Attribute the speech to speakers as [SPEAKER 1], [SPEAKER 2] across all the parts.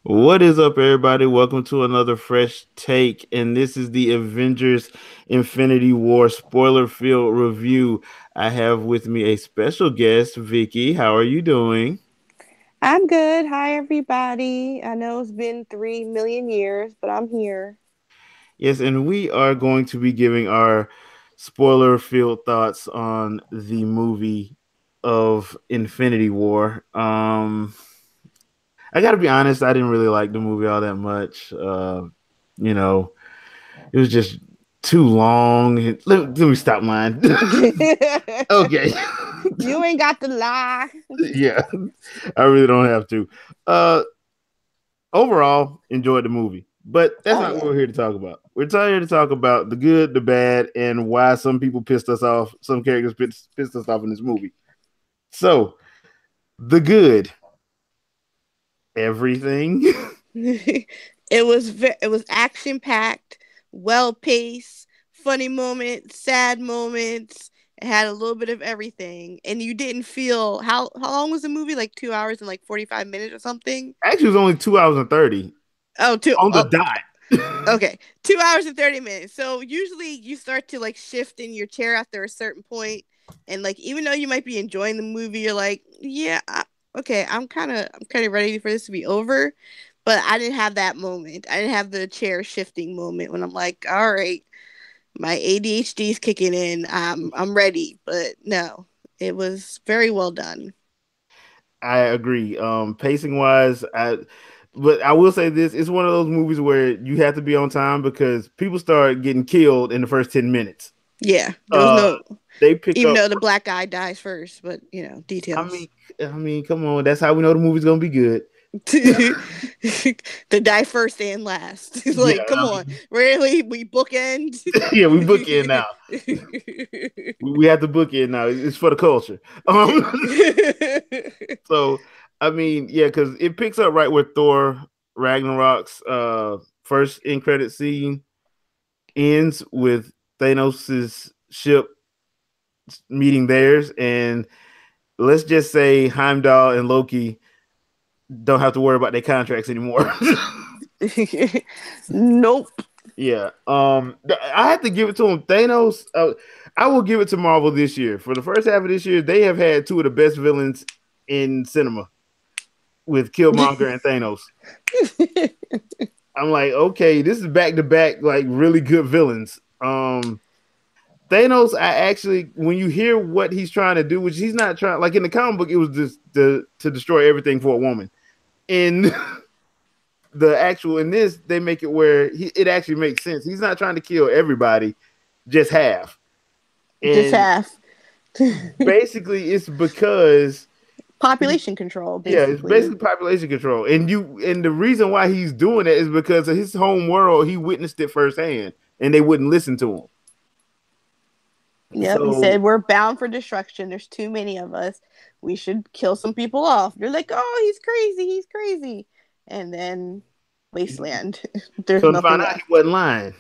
[SPEAKER 1] What is up, everybody? Welcome to another fresh take, and this is the Avengers Infinity War spoiler field review. I have with me a special guest, Vikki. How are you doing?
[SPEAKER 2] I'm good. Hi, everybody. I know it's been 3 million years, but I'm here.
[SPEAKER 1] Yes, and we are going to be giving our spoiler field thoughts on the movie of Infinity War. I gotta be honest, I didn't really like the movie all that much. You know, it was just too long. Let me stop lying.
[SPEAKER 2] You
[SPEAKER 1] Okay.
[SPEAKER 2] ain't got to lie.
[SPEAKER 1] Yeah, I really don't have to. Uh, Overall, enjoyed the movie, but that's
[SPEAKER 2] Oh,
[SPEAKER 1] not what
[SPEAKER 2] yeah.
[SPEAKER 1] we're here to talk about. We're here to talk about the good, the bad, and why some people pissed us off. Some characters pissed us off in this movie. So, the good, everything.
[SPEAKER 2] It was action packed, well paced, funny moments, sad moments. It had a little bit of everything, and you didn't feel how long was the movie? Like 2 hours and like 45 minutes or something.
[SPEAKER 1] Actually, it was only 2 hours and 30
[SPEAKER 2] Oh, two.
[SPEAKER 1] on the
[SPEAKER 2] Oh,
[SPEAKER 1] dot.
[SPEAKER 2] okay, 2 hours and 30 minutes. So usually you start to like shift in your chair after a certain point, and like even though you might be enjoying the movie, you're like, yeah, okay, I'm kind of ready for this to be over. But I didn't have that moment. I didn't have the chair shifting moment when I'm like, all right, my ADHD is kicking in. I'm ready. But no, it was very well done.
[SPEAKER 1] I agree. Pacing wise, but I will say this: it's one of those movies where you have to be on time because people start getting killed in the first 10 minutes.
[SPEAKER 2] Yeah, there was
[SPEAKER 1] Uh,
[SPEAKER 2] no,
[SPEAKER 1] they pick
[SPEAKER 2] even
[SPEAKER 1] up.
[SPEAKER 2] though the black guy dies first, but
[SPEAKER 1] I
[SPEAKER 2] details.
[SPEAKER 1] mean, come on. That's how we know the movie's gonna be good.
[SPEAKER 2] To die first and last.
[SPEAKER 1] Yeah,
[SPEAKER 2] Like, come on, really? We bookend.
[SPEAKER 1] yeah, we book in now. We have to book in now. It's for the culture. So I mean, yeah, because it picks up right where Thor Ragnarok's first in credit scene ends with Thanos's ship meeting theirs, and let's just say Heimdall and Loki don't have to worry about their contracts anymore.
[SPEAKER 2] Nope.
[SPEAKER 1] Yeah, I have to give it to him. Thanos, I will give it to Marvel this year. For the first half of this year, they have had two of the best villains in cinema with Killmonger and Thanos. I'm like, okay, this is back to back, like really good villains. Thanos, I actually, when you hear what he's trying to do, which he's not trying, like in the comic book, it was just to destroy everything for a woman. In the actual, in this, they make it where it actually makes sense. He's not trying to kill everybody, just half.
[SPEAKER 2] Just
[SPEAKER 1] And
[SPEAKER 2] half.
[SPEAKER 1] basically, it's because
[SPEAKER 2] Population control,
[SPEAKER 1] yeah, it's
[SPEAKER 2] basically.
[SPEAKER 1] basically population control. And the reason why he's doing it is because of his home world. He witnessed it firsthand, and they wouldn't listen to him.
[SPEAKER 2] Yep, he
[SPEAKER 1] So
[SPEAKER 2] said we're bound for destruction. There's too many of us. We should kill some people off. They're like, oh, he's crazy. He's crazy. And then wasteland. There's
[SPEAKER 1] come to
[SPEAKER 2] nothing
[SPEAKER 1] find out, he
[SPEAKER 2] left.
[SPEAKER 1] wasn't lying.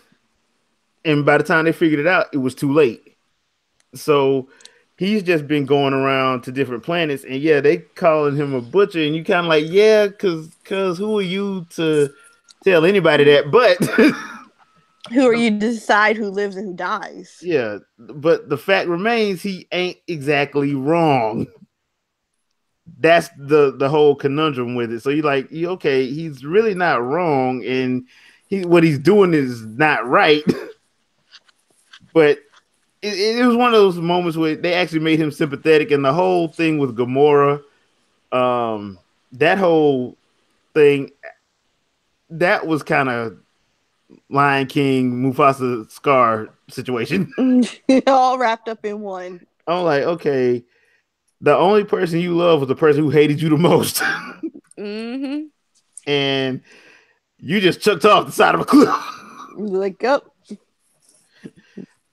[SPEAKER 1] And by the time they figured it out, it was too late. So he's just been going around to different planets, and yeah, they calling him a butcher, and you kind of like, yeah, cause who are you to tell anybody that? But
[SPEAKER 2] Who are you to decide who lives and who dies?
[SPEAKER 1] yeah, but the fact remains, he ain't exactly wrong. That's the whole conundrum with it. So you're like, okay, he's really not wrong, and what he's doing is not right. But it was one of those moments where they actually made him sympathetic, and the whole thing with Gamora, that whole thing, that was kind of Lion King Mufasa Scar situation.
[SPEAKER 2] All wrapped up in one.
[SPEAKER 1] I'm like, okay, the only person you love was the person who hated you the most,
[SPEAKER 2] Mm-hmm.
[SPEAKER 1] and you just chucked off the side of a cliff.
[SPEAKER 2] Like, oh,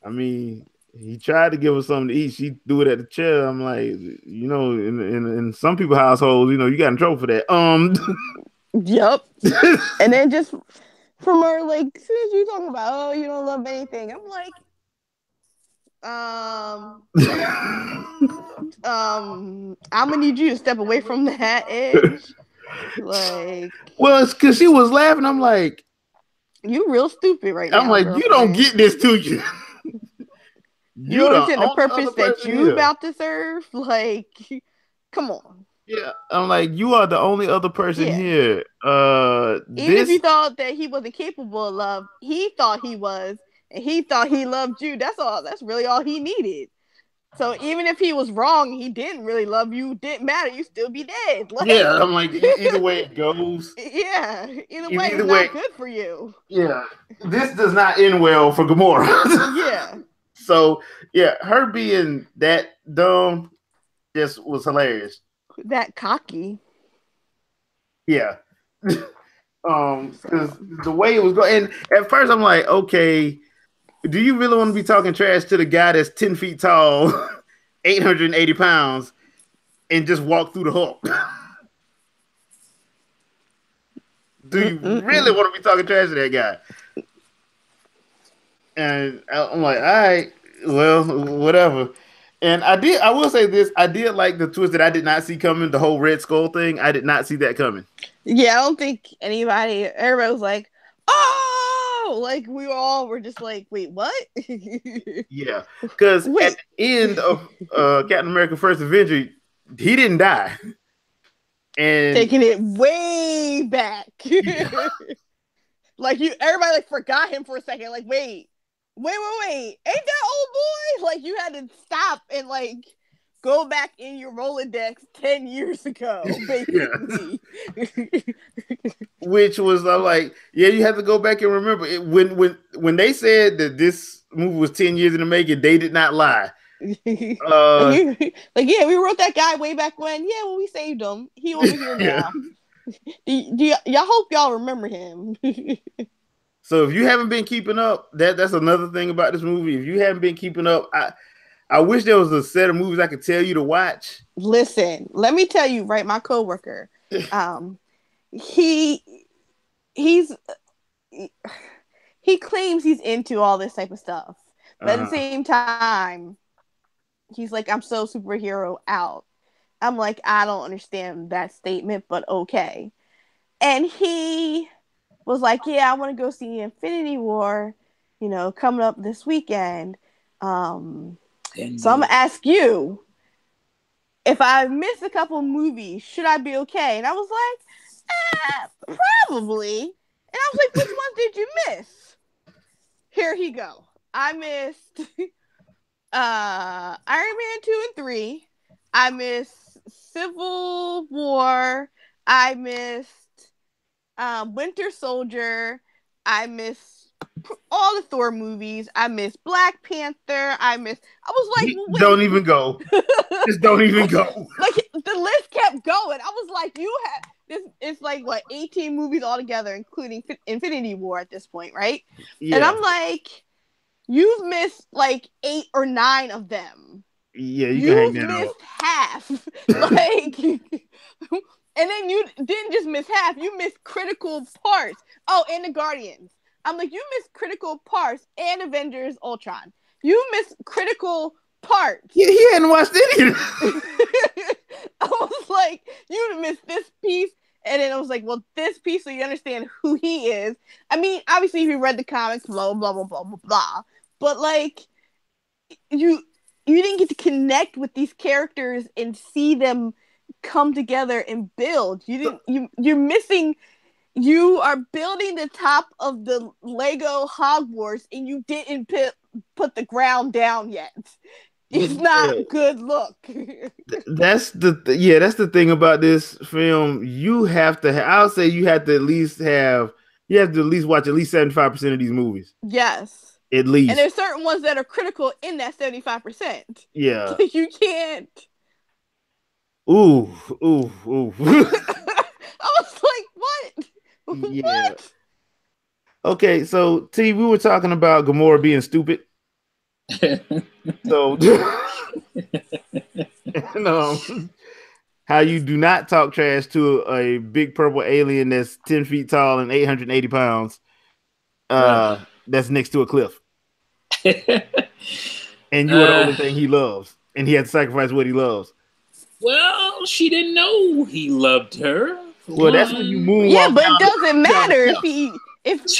[SPEAKER 1] I mean, he tried to give her something to eat. She threw it at the chair. I'm like, in some people's households, you got in trouble for that.
[SPEAKER 2] yep. And then just from her, like, as soon as you talking about, oh, you don't love anything, I'm like, um, I'm gonna need you to step away from that edge. Like,
[SPEAKER 1] Well, it's because she was laughing.
[SPEAKER 2] you real stupid right
[SPEAKER 1] I'm
[SPEAKER 2] now,
[SPEAKER 1] like, you don't
[SPEAKER 2] girlfriend.
[SPEAKER 1] get this, do you?
[SPEAKER 2] You don't
[SPEAKER 1] You the
[SPEAKER 2] understand the
[SPEAKER 1] only
[SPEAKER 2] purpose
[SPEAKER 1] other
[SPEAKER 2] that
[SPEAKER 1] person
[SPEAKER 2] you
[SPEAKER 1] here.
[SPEAKER 2] about to serve. Like, come on.
[SPEAKER 1] Yeah, I'm like, you are the only other person
[SPEAKER 2] Yeah.
[SPEAKER 1] here.
[SPEAKER 2] Even if you
[SPEAKER 1] This,
[SPEAKER 2] thought that he wasn't capable of love, he thought he was, and he thought he loved you. That's all. That's really all he needed. So even if he was wrong, he didn't really love you. Didn't matter. You still be dead.
[SPEAKER 1] yeah,
[SPEAKER 2] Like,
[SPEAKER 1] I'm like, either way it goes,
[SPEAKER 2] yeah. Either way, it's
[SPEAKER 1] either way,
[SPEAKER 2] not good for you.
[SPEAKER 1] yeah, this does not end well for Gamora.
[SPEAKER 2] Yeah.
[SPEAKER 1] So yeah, her being that dumb just was hilarious.
[SPEAKER 2] That cocky.
[SPEAKER 1] Yeah. Because
[SPEAKER 2] So
[SPEAKER 1] the way it was going, and at first I'm like, okay, do you really want to be talking trash to the guy that's 10 feet tall, 880 pounds, and just walk through the Hulk? Do you really
[SPEAKER 2] Mm-mm-mm.
[SPEAKER 1] want to be talking trash to that guy? And I'm like, all right, well, whatever. And I will say this, I did like the twist that I did not see coming, the whole Red Skull thing. I did not see that coming.
[SPEAKER 2] Yeah, I don't think anybody. Everybody was like, "Oh!" Like we all were just like, "Wait, what?"
[SPEAKER 1] Yeah, because at
[SPEAKER 2] Wait,
[SPEAKER 1] the end of Captain America: First Avenger, he didn't die, and
[SPEAKER 2] taking it way back. Like everybody like forgot him for a second. Like, wait, ain't that old boy? Like you had to stop and like go back in your Rolodex 10 years ago,
[SPEAKER 1] yeah,
[SPEAKER 2] basically.
[SPEAKER 1] which was I'm like, yeah, you have to go back and remember it when they said that this movie was 10 years in the making, they did not lie. Uh,
[SPEAKER 2] Like yeah, we wrote that guy way back when. Yeah, well, we saved him. He over here
[SPEAKER 1] yeah.
[SPEAKER 2] now. Y'all hope y'all remember him.
[SPEAKER 1] So if you haven't been keeping up, that's another thing about this movie. If you haven't been keeping up, I wish there was a set of movies I could tell you to watch.
[SPEAKER 2] Listen, let me tell you, right? My coworker, um, he he's he claims he's into all this type of stuff, but at the
[SPEAKER 1] Uh-huh.
[SPEAKER 2] same time, he's like, I'm so superhero out. I'm like, I don't understand that statement, but okay. And he was like, yeah, I want to go see Infinity War, coming up this weekend. So I'm gonna ask you, if I miss a couple movies, should I be okay? And I was like, probably. And I was like, which ones did you miss? Here he go. I missed Iron Man 2 and 3. I missed Civil War. I missed Winter Soldier. I missed all the Thor movies. I missed Black Panther. I was like, well,
[SPEAKER 1] Don't even go.
[SPEAKER 2] wait.
[SPEAKER 1] Just don't even go.
[SPEAKER 2] Like the list kept going. I was like, you had this. It's like what 18 movies altogether, including Infinity War at this point, right? And
[SPEAKER 1] Yeah.
[SPEAKER 2] I'm like, you've missed like 8 or 9 of them.
[SPEAKER 1] Yeah, you can hang
[SPEAKER 2] You've
[SPEAKER 1] that
[SPEAKER 2] missed half. Like, and then you didn't just miss half. You missed critical parts. Oh, and the Guardians. I'm like, you missed critical parts and Avengers Ultron. You missed critical parts.
[SPEAKER 1] Yeah, he hadn't watched any of
[SPEAKER 2] I was like, you missed this piece. And then I was like, well, this piece, so you understand who he is. I mean, obviously, if you read the comics, blah, blah, blah, blah, blah, blah. But, like, you didn't get to connect with these characters and see them come together and build. You're missing. You are building the top of the Lego Hogwarts, and you didn't put the ground down yet. It's
[SPEAKER 1] Yeah.
[SPEAKER 2] not good look.
[SPEAKER 1] That's the thing about this film. You have to. I'll say you have to at least have. You have to at least watch at least 75% of these movies.
[SPEAKER 2] Yes.
[SPEAKER 1] At
[SPEAKER 2] And
[SPEAKER 1] least.
[SPEAKER 2] there's certain ones that are critical in that 75%.
[SPEAKER 1] Yeah.
[SPEAKER 2] You can't.
[SPEAKER 1] Ooh. Ooh. Ooh.
[SPEAKER 2] I was like, what?
[SPEAKER 1] Yeah.
[SPEAKER 2] What?
[SPEAKER 1] Okay. So T, we were talking about Gamora being stupid. So. How you do not talk trash to a big purple alien that's 10 feet tall and 880 pounds that's next to a cliff. And you are the only thing he loves. And he had to sacrifice what he loves.
[SPEAKER 3] Well, she didn't know he loved her.
[SPEAKER 1] Well, that's when you
[SPEAKER 2] Yeah,
[SPEAKER 1] moonwalk
[SPEAKER 2] but
[SPEAKER 1] down.
[SPEAKER 2] it doesn't matter if he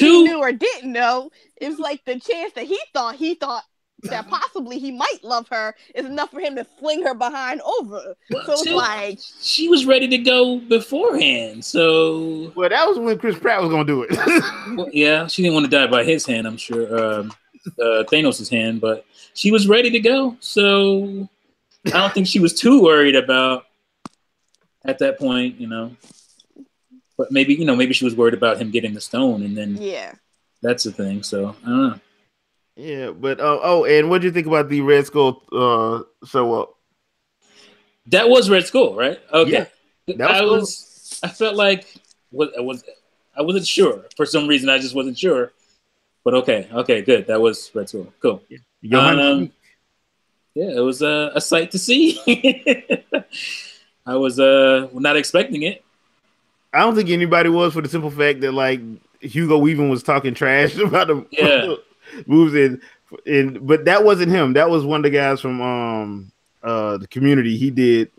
[SPEAKER 2] knew or didn't know. It's like the chance that he thought that possibly he might love her is enough for him to fling her behind over.
[SPEAKER 3] Well,
[SPEAKER 2] So it's like
[SPEAKER 3] she was ready to go beforehand. So
[SPEAKER 1] Well, that was when Chris Pratt was gonna do it.
[SPEAKER 3] well, yeah, she didn't want to die by his hand. I'm sure Thanos' hand, but she was ready to go. So I don't think she was too worried about at that point, But maybe maybe she was worried about him getting the stone, and then that's the thing. So I don't know.
[SPEAKER 1] Yeah, but and what do you think about the Red Skull show up?
[SPEAKER 3] That was Red Skull, right? Okay.
[SPEAKER 1] Yeah,
[SPEAKER 3] I felt like I wasn't sure for some reason. I just wasn't sure. But okay, good. That was Red Skull. Cool.
[SPEAKER 1] Yeah,
[SPEAKER 3] it was a sight to see. I was not expecting it.
[SPEAKER 1] I don't think anybody was, for the simple fact that like Hugo Weaving was talking trash about the moves but that wasn't him. That was one of the guys from the Community. He did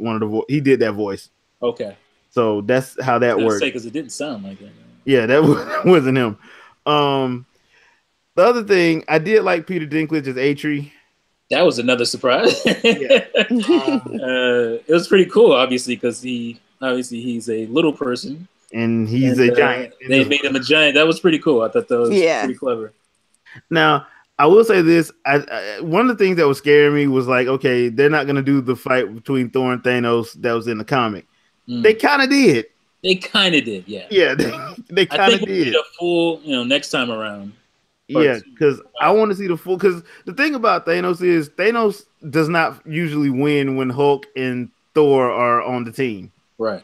[SPEAKER 1] he did that voice.
[SPEAKER 3] Okay.
[SPEAKER 1] So that's how that worked.
[SPEAKER 3] Because it didn't sound like that.
[SPEAKER 1] Yeah, that wasn't him. The other thing, I did like Peter Dinklage as Atri.
[SPEAKER 3] That was another surprise. It was pretty cool, obviously, because he's a little person
[SPEAKER 1] and he's a giant.
[SPEAKER 3] They made him a giant. That was pretty cool. I thought that was pretty clever.
[SPEAKER 1] Now, I will say this: one of the things that was scaring me was like, okay, they're not going to do the fight between Thor and Thanos that was in the comic. They kind of did.
[SPEAKER 3] They kind of did, yeah.
[SPEAKER 1] Yeah, they kind of did.
[SPEAKER 3] We need a full, next time around.
[SPEAKER 1] Yeah, because I want to see the full. Because the thing about Thanos is Thanos does not usually win when Hulk and Thor are on the team,
[SPEAKER 3] right?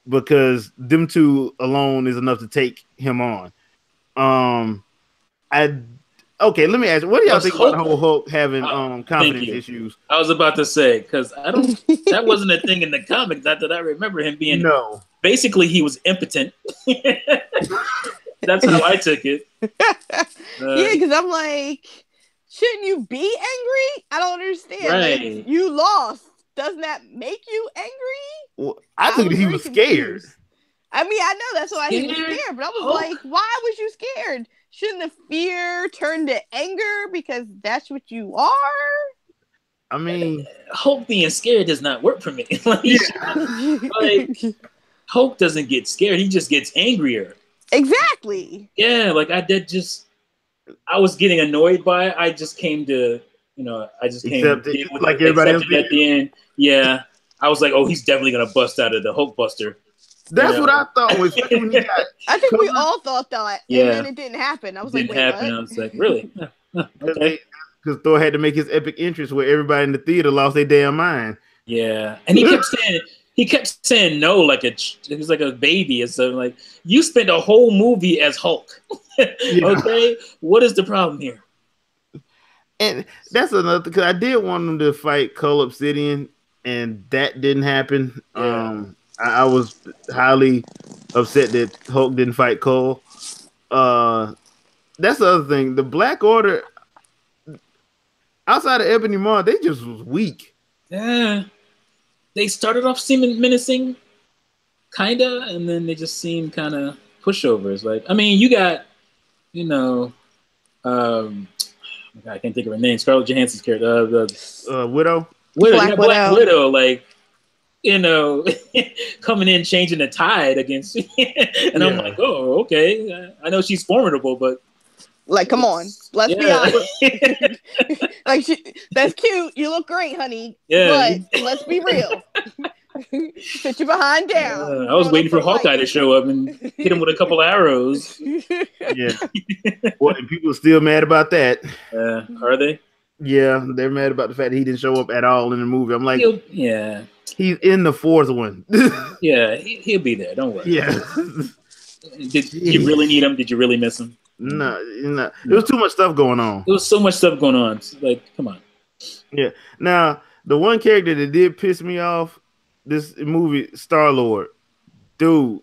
[SPEAKER 1] Because them two alone is enough to take him on. Okay, let me ask you, what do y'all think about the whole Hulk having confidence issues?
[SPEAKER 3] I was about to say, because that wasn't a thing in the comics. Not that I remember him being.
[SPEAKER 1] No.
[SPEAKER 3] Basically, he was impotent. That's how I took it.
[SPEAKER 2] Yeah, because I'm like, shouldn't you be angry? I don't understand.
[SPEAKER 3] Right.
[SPEAKER 2] Like, you lost. Doesn't that make you angry?
[SPEAKER 1] Well, I think he was scared.
[SPEAKER 2] I mean, I know that's why he was scared, but I was like, why was you scared? Shouldn't the fear turn to anger because that's what you are?
[SPEAKER 1] I mean,
[SPEAKER 3] Hulk being scared does not work for me. Hulk doesn't get scared; he just gets angrier.
[SPEAKER 2] Exactly.
[SPEAKER 3] Yeah, like I was getting annoyed by it. I just came to, like everybody else at the end. Yeah, I was like, oh, he's definitely gonna bust out of the Hulk Buster.
[SPEAKER 1] That's what I thought was when he got.
[SPEAKER 2] I think we all thought that, and then it didn't happen. I was like, wait, what?
[SPEAKER 3] I was like, really? Okay.
[SPEAKER 1] Because Thor had to make his epic entrance where everybody in the theater lost their damn mind.
[SPEAKER 3] Yeah, and he kept saying no, like he was like a baby and something. Like, you spent a whole movie as Hulk. Okay, what is the problem here?
[SPEAKER 1] And that's another, because I did want him to fight Cull Obsidian, and that didn't happen. Yeah. I was highly upset that Hulk didn't fight Cole. That's the other thing. The Black Order, outside of Ebony Maw, they just was weak.
[SPEAKER 3] Yeah. They started off seeming menacing, kind of, and then they just seemed kind of pushovers. Like, I mean, you got, I can't think of her name. Scarlett Johansson's character.
[SPEAKER 1] Widow?
[SPEAKER 3] Black Widow, like, coming in, changing the tide against, and I'm like, oh, okay. I know she's formidable, but
[SPEAKER 2] like, come on, let's be honest. Like, that's cute. You look great, honey. Yeah, but let's be real. Put your behind down.
[SPEAKER 3] I was waiting for Hawkeye to show up and hit him with a couple arrows.
[SPEAKER 1] Yeah. Well, and people are still mad about that.
[SPEAKER 3] Are they?
[SPEAKER 1] Yeah, they're mad about the fact that he didn't show up at all in the movie. I'm like, he's in the fourth one.
[SPEAKER 3] Yeah, he'll be there. Don't worry.
[SPEAKER 1] Yeah.
[SPEAKER 3] Did you really need him? Did you really miss him?
[SPEAKER 1] No. There was too much stuff going on.
[SPEAKER 3] There was so much stuff going on. Like, come on.
[SPEAKER 1] Yeah. Now, the one character that did piss me off this movie, Star-Lord. Dude.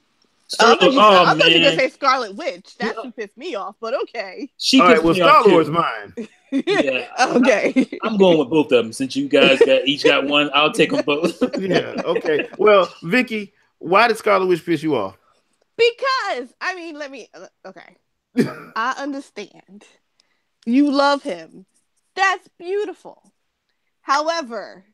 [SPEAKER 2] I thought you were going to say Scarlet Witch. That's what pissed me off, but okay.
[SPEAKER 1] All right, well, Star-Lord's mine.
[SPEAKER 3] Yeah.
[SPEAKER 2] Okay.
[SPEAKER 3] I'm going with both of them. Since you guys each got one, I'll take them both.
[SPEAKER 1] Yeah, okay. Well, Vikki, why did Scarlet Witch piss you off?
[SPEAKER 2] Because I mean, okay. I understand. You love him. That's beautiful. However,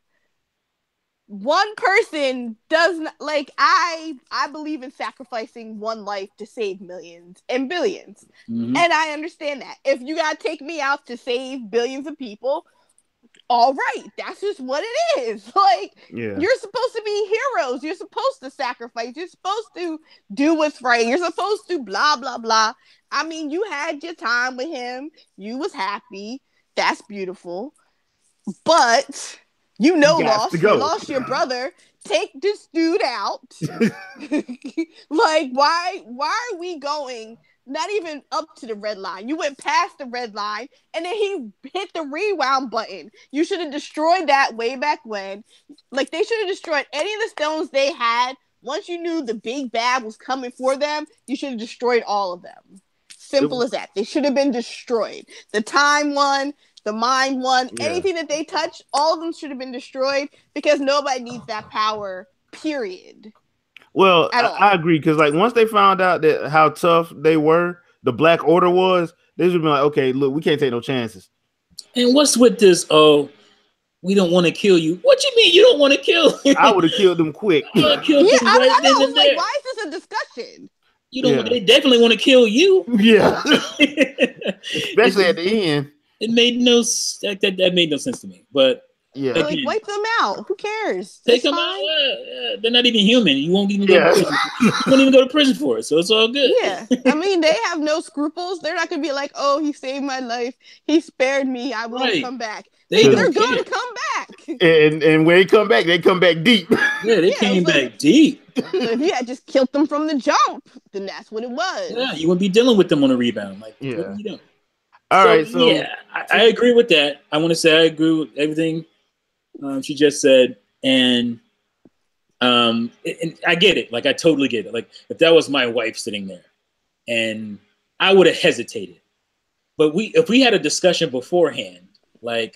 [SPEAKER 2] one person does not like I believe in sacrificing one life to save millions and billions.
[SPEAKER 3] Mm-hmm.
[SPEAKER 2] And I understand that. If you gotta take me out to save billions of people, all right, that's just what it is. Like, you're supposed to be heroes. You're supposed to sacrifice. You're supposed to do what's right. You're supposed to blah, blah, blah. I mean, you had your time with him. You was happy. That's beautiful. But you lost your brother. Take this dude out. Like, why are we going not even up to the red line? You went past the red line and then he hit the rewound button. You should have destroyed that way back when. Like, they should have destroyed any of the stones they had. Once you knew the big bad was coming for them, you should have destroyed all of them. Simple as that. They should have been destroyed. The time one, the mind one, anything that they touch, all of them should have been destroyed because nobody needs that power, period.
[SPEAKER 1] Well, I agree, because like once they found out that how tough they were, the Black Order was, they should be like, okay, look, we can't take no chances.
[SPEAKER 3] And what's with this? Oh, we don't want to kill you. What you mean you don't want to kill him?
[SPEAKER 1] I would have killed them quick.
[SPEAKER 2] I know. I was like, why is this a discussion?
[SPEAKER 3] You don't. They definitely want to kill you.
[SPEAKER 1] Yeah, especially at the end.
[SPEAKER 3] It made no that made no sense to me. But
[SPEAKER 2] like, wipe them out. Who cares?
[SPEAKER 3] Take them out. They're not even human. You won't even go to prison. You won't even go to prison for it. So it's all good.
[SPEAKER 2] Yeah, I mean, they have no scruples. They're not gonna be like, oh, he saved my life. He spared me. I won't come back. They're going to come back.
[SPEAKER 1] And when they come back deep.
[SPEAKER 3] Yeah, they came back deep.
[SPEAKER 2] If you had just killed them from the jump, then that's what it was.
[SPEAKER 3] Yeah, you wouldn't be dealing with them on a rebound. Like, what are you doing?
[SPEAKER 1] All right, so
[SPEAKER 3] yeah, I agree with that. I want to say I agree with everything she just said, and I get it. Like, I totally get it. Like, if that was my wife sitting there, and I would have hesitated. But if we had a discussion beforehand, like,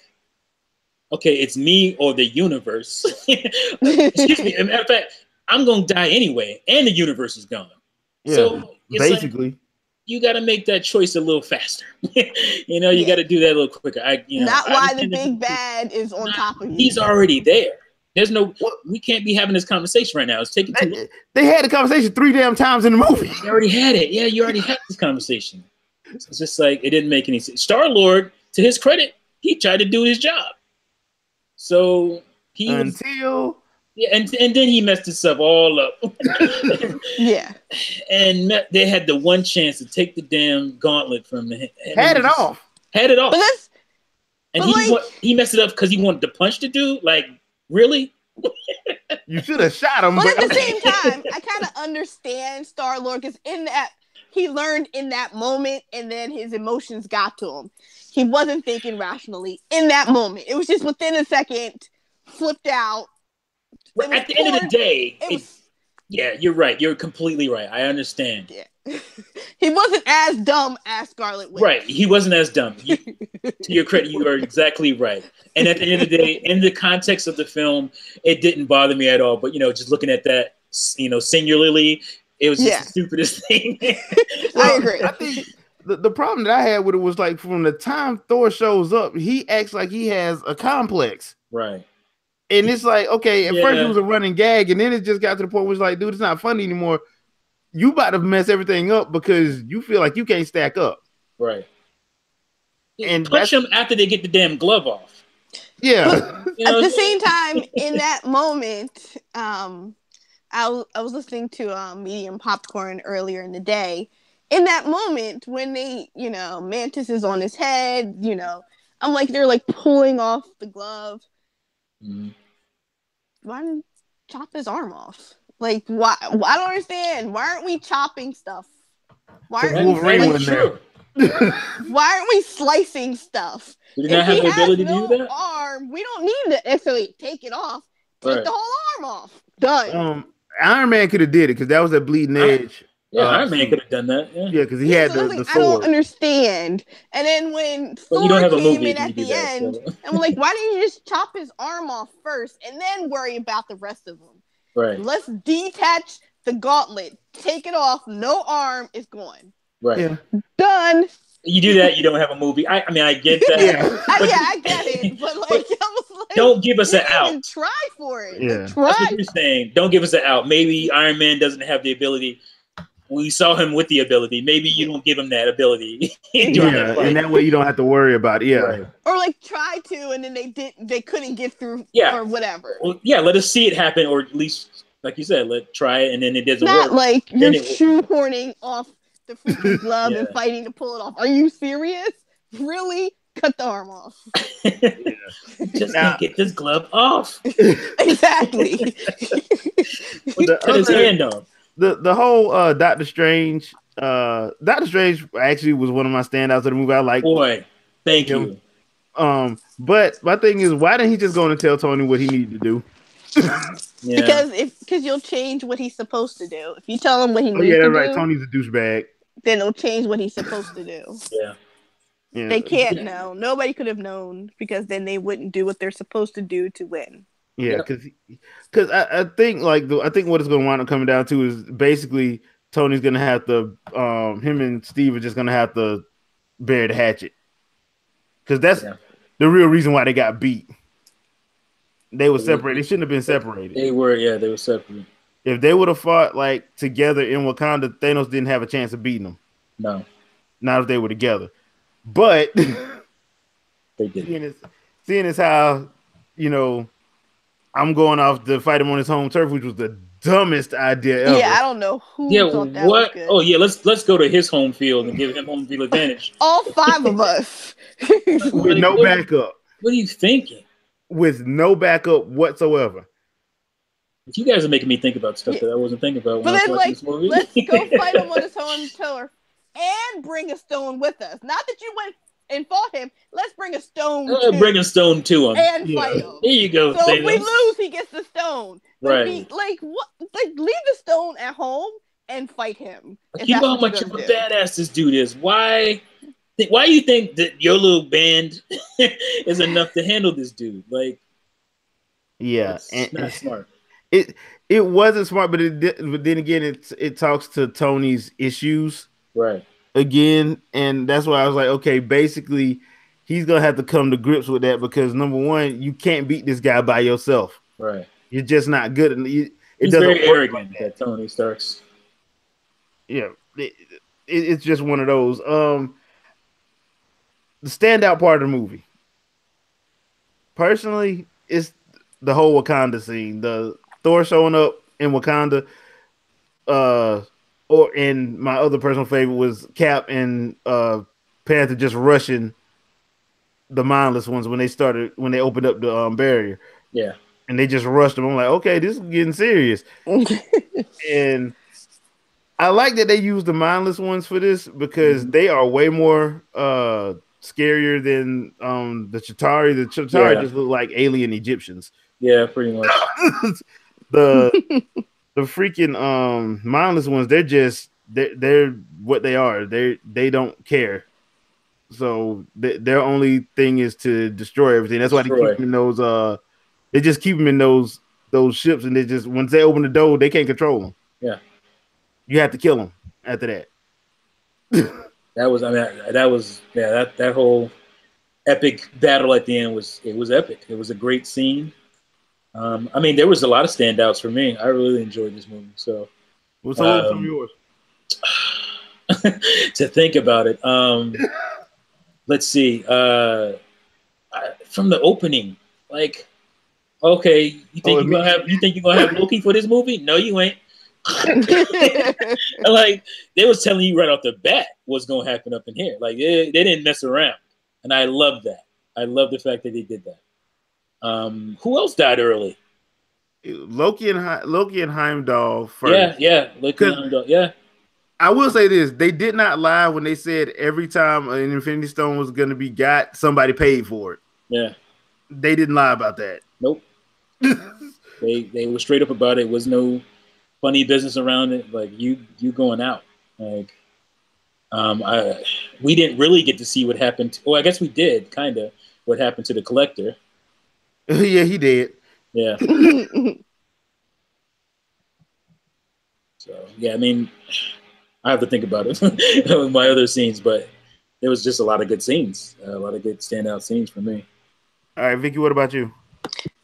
[SPEAKER 3] okay, it's me or the universe. Excuse me. As a matter of fact, I'm gonna die anyway, and the universe is gone.
[SPEAKER 1] Yeah,
[SPEAKER 3] so
[SPEAKER 1] basically.
[SPEAKER 3] Like, you got to make that choice a little faster. You got to do that a little quicker.
[SPEAKER 2] Not why the big bad is on top of you.
[SPEAKER 3] He's already there. There's no. We can't be having this conversation right now. It's taking too long.
[SPEAKER 1] They had the conversation 3 damn times in the movie.
[SPEAKER 3] You already had it. Yeah, you already had this conversation. It's just like it didn't make any sense. Star-Lord, to his credit, he tried to do his job. So and then he messed himself all up.
[SPEAKER 2] Yeah.
[SPEAKER 3] And they had the one chance to take the damn gauntlet from him.
[SPEAKER 1] Had it off.
[SPEAKER 3] And he messed it up because he wanted to punch the dude. Like, really?
[SPEAKER 1] You should have shot him.
[SPEAKER 2] But at the same time, I kind of understand Star-Lord, because in that he learned in that moment, and then his emotions got to him. He wasn't thinking rationally in that moment. It was just within a second, flipped out.
[SPEAKER 3] Well, at the end of the day, yeah, you're right. You're completely right. I understand.
[SPEAKER 2] Yeah. He wasn't as dumb as Scarlet Witch.
[SPEAKER 3] Right. He wasn't as dumb. To your credit, you are exactly right. And at the end of the day, in the context of the film, it didn't bother me at all. But, just looking at that, singularly, it was just the stupidest thing.
[SPEAKER 2] I agree.
[SPEAKER 1] I think the problem that I had with it was, like, from the time Thor shows up, he acts like he has a complex.
[SPEAKER 3] Right.
[SPEAKER 1] And it's like, okay, at first it was a running gag, and then it just got to the point where it's like, dude, it's not funny anymore. You about to mess everything up because you feel like you can't stack up.
[SPEAKER 3] Right. And punch them after they get the damn glove off.
[SPEAKER 1] Yeah.
[SPEAKER 2] At the same time, in that moment, I was listening to Medium Popcorn earlier in the day. In that moment, when they, Mantis is on his head, I'm like, they're like pulling off the glove.
[SPEAKER 3] Mm-hmm.
[SPEAKER 2] Why didn't chop his arm off? Like, why? I don't understand. Why aren't we chopping stuff? Why aren't we slicing stuff?
[SPEAKER 3] We did not have the ability to do that.
[SPEAKER 2] Arm, we don't need to necessarily take it off. Take the whole arm off. Done.
[SPEAKER 1] Iron Man could have did it because that was that bleeding edge.
[SPEAKER 3] Yeah, Iron Man could have done that. Yeah,
[SPEAKER 1] because he had the sword.
[SPEAKER 2] I don't understand. And then when Thor came in at the end, and we're like, why didn't you just chop his arm off first and then worry about the rest of them?
[SPEAKER 3] Right.
[SPEAKER 2] Let's detach the gauntlet. Take it off. No arm is gone.
[SPEAKER 3] Right.
[SPEAKER 1] Yeah.
[SPEAKER 2] Done.
[SPEAKER 3] You do that, you don't have a movie. I mean, I get that.
[SPEAKER 1] Yeah.
[SPEAKER 2] I get it, but like, I was like,
[SPEAKER 3] don't give us
[SPEAKER 2] you
[SPEAKER 3] an
[SPEAKER 2] didn't even
[SPEAKER 3] out.
[SPEAKER 2] try for it.
[SPEAKER 1] Yeah.
[SPEAKER 2] Like,
[SPEAKER 3] That's
[SPEAKER 2] try.
[SPEAKER 3] what you're saying. Don't give us an out. Maybe Iron Man doesn't have the ability. We saw him with the ability. Maybe you don't give him that ability. during
[SPEAKER 1] Yeah,
[SPEAKER 3] that fight.
[SPEAKER 1] and that way you don't have to worry about it. Yeah.
[SPEAKER 3] Right.
[SPEAKER 2] Or like try to, and then they couldn't get through.
[SPEAKER 3] Yeah.
[SPEAKER 2] Or whatever.
[SPEAKER 3] Well, yeah, let us see it happen, or at least, like you said, try it, and then it doesn't
[SPEAKER 2] Not
[SPEAKER 3] work.
[SPEAKER 2] like you're
[SPEAKER 3] Then
[SPEAKER 2] shoehorning off the freaking glove and
[SPEAKER 3] Yeah.
[SPEAKER 2] fighting to pull it off. Are you serious? Really? Cut the arm off.
[SPEAKER 3] Just can't get this glove off.
[SPEAKER 2] Exactly.
[SPEAKER 3] Cut his hand off.
[SPEAKER 1] The whole Doctor Strange actually was one of my standouts of the movie. I like.
[SPEAKER 3] Boy, thank you.
[SPEAKER 1] But my thing is, why didn't he just go and tell Tony what he needed to do?
[SPEAKER 3] Yeah.
[SPEAKER 2] Because you'll change what he's supposed to do. If you tell him what he needs
[SPEAKER 1] yeah,
[SPEAKER 2] to
[SPEAKER 1] right.
[SPEAKER 2] do,
[SPEAKER 1] Tony's a douchebag.
[SPEAKER 2] then it'll change what he's supposed to do.
[SPEAKER 3] Yeah.
[SPEAKER 1] Yeah.
[SPEAKER 2] They can't know. Nobody could have known because then they wouldn't do what they're supposed to do to win.
[SPEAKER 1] Yeah, because I think I think what it's going to wind up coming down to is basically Tony's going to have to him and Steve are just going to have to bury the hatchet, because that's the real reason why they got beat. They were separated. They shouldn't have been separated.
[SPEAKER 3] They were separated.
[SPEAKER 1] If they would have fought like together in Wakanda, Thanos didn't have a chance of beating them.
[SPEAKER 3] No,
[SPEAKER 1] not if they were together. But
[SPEAKER 3] they did.
[SPEAKER 1] Seeing as how I'm going off to fight him on his home turf, which was the dumbest idea ever.
[SPEAKER 2] Yeah, I don't know who thought that
[SPEAKER 3] what?
[SPEAKER 2] was good.
[SPEAKER 3] Oh yeah, let's go to his home field and give him home field advantage.
[SPEAKER 2] All 5 of us
[SPEAKER 1] with no backup.
[SPEAKER 3] What are you thinking?
[SPEAKER 1] With no backup whatsoever.
[SPEAKER 3] You guys are making me think about stuff that I wasn't thinking about when I was watching this movie.
[SPEAKER 2] Let's go fight him on his home turf and bring a stone with us. Not that you went and fought him. Let's bring a stone.
[SPEAKER 3] Bring a stone to him
[SPEAKER 2] and fight him.
[SPEAKER 3] There you go.
[SPEAKER 2] So
[SPEAKER 3] Thanos.
[SPEAKER 2] if we lose, he gets the stone.
[SPEAKER 3] Right.
[SPEAKER 2] What? Leave the stone at home and fight him.
[SPEAKER 3] You know how much of a badass this dude is. Why do you think that your little band is enough to handle this dude? Like,
[SPEAKER 1] yeah,
[SPEAKER 3] it's not smart.
[SPEAKER 1] It wasn't smart, but then again, it talks to Tony's issues,
[SPEAKER 3] right?
[SPEAKER 1] Again, and that's why I was like, okay, basically, he's gonna have to come to grips with that, because number one, you can't beat this guy by yourself,
[SPEAKER 3] right?
[SPEAKER 1] You're just not good. He's
[SPEAKER 3] very arrogant, that Tony Stark's.
[SPEAKER 1] Yeah, it's just one of those. The standout part of the movie, personally, is the whole Wakanda scene. The Thor showing up in Wakanda, and my other personal favorite was Cap and Panther just rushing the mindless ones when they opened up the barrier.
[SPEAKER 3] Yeah,
[SPEAKER 1] and they just rushed them. I'm like, okay, this is getting serious. And I like that they used the mindless ones for this, because they are way more scarier than the Chitauri. The Chitauri just look like alien Egyptians.
[SPEAKER 3] Yeah, pretty much.
[SPEAKER 1] the freaking mindless ones, they're what they are. They don't care. So their only thing is to destroy everything. That's why they keep them in those. They just keep them in those ships, and they just, once they open the door, they can't control them.
[SPEAKER 3] Yeah,
[SPEAKER 1] you have to kill them after that.
[SPEAKER 3] That whole epic battle at the end was epic. It was a great scene. I mean, there was a lot of standouts for me. I really enjoyed this movie. So,
[SPEAKER 1] what's some of yours?
[SPEAKER 3] To think about it, let's see. From the opening, like, okay, you think you're gonna have Loki for this movie? No, you ain't. Like, they was telling you right off the bat what's gonna happen up in here. Like, they didn't mess around, and I love that. I love the fact that they did that. Who else died early?
[SPEAKER 1] Loki and Heimdall first.
[SPEAKER 3] Yeah, Loki and Heimdall. Yeah.
[SPEAKER 1] I will say this: they did not lie when they said every time an Infinity Stone was going to be got, somebody paid for it.
[SPEAKER 3] Yeah,
[SPEAKER 1] they didn't lie about that.
[SPEAKER 3] Nope. They were straight up about it. Was no funny business around it. Like, you going out. Like, we didn't really get to see what happened. Well, I guess we did, kind of, what happened to the Collector.
[SPEAKER 1] Yeah, he did.
[SPEAKER 3] Yeah. So yeah, I mean, I have to think about it with my other scenes, but there was just a lot of good scenes, a lot of good standout scenes for me.
[SPEAKER 1] All right, Vicky, what about you?